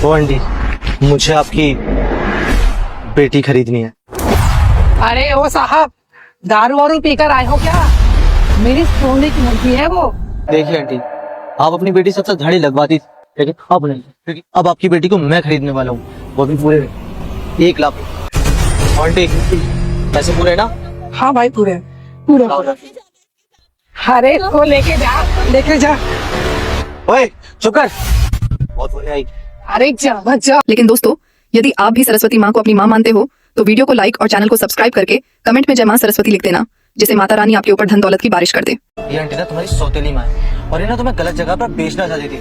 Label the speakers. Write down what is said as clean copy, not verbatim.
Speaker 1: ओ aunty, मुझे आपकी बेटी खरीदनी है।
Speaker 2: अरे ओ साहब, दारू वारू पीकर आए हो क्या? मेरी सोने की मुर्गी है वो।
Speaker 1: देखिए आंटी, आप अपनी बेटी सबसे धड़ी लगवाती थी, लेकिन अब नहीं, क्योंकि अब आपकी बेटी को मैं खरीदने वाला हूँ, वो भी पूरे 1 लाख। आंटी, पैसे पूरे ना?
Speaker 2: हाँ भाई, पूरे पूरे। अरे तो लेके जा।
Speaker 1: ओए चुप कर, बहुत बोले आई।
Speaker 2: अरे जा मत जा।
Speaker 3: लेकिन दोस्तों, यदि आप भी सरस्वती माँ को अपनी माँ मानते हो तो वीडियो को लाइक और चैनल को सब्सक्राइब करके कमेंट में जय माँ सरस्वती लिख देना, जिससे माता रानी आपके ऊपर धन दौलत की बारिश कर दे।
Speaker 1: ये आंटी ना तुम्हारी सौतेली माँ है और ये ना तुम्हें गलत जगह पर बेचना चाहती थी।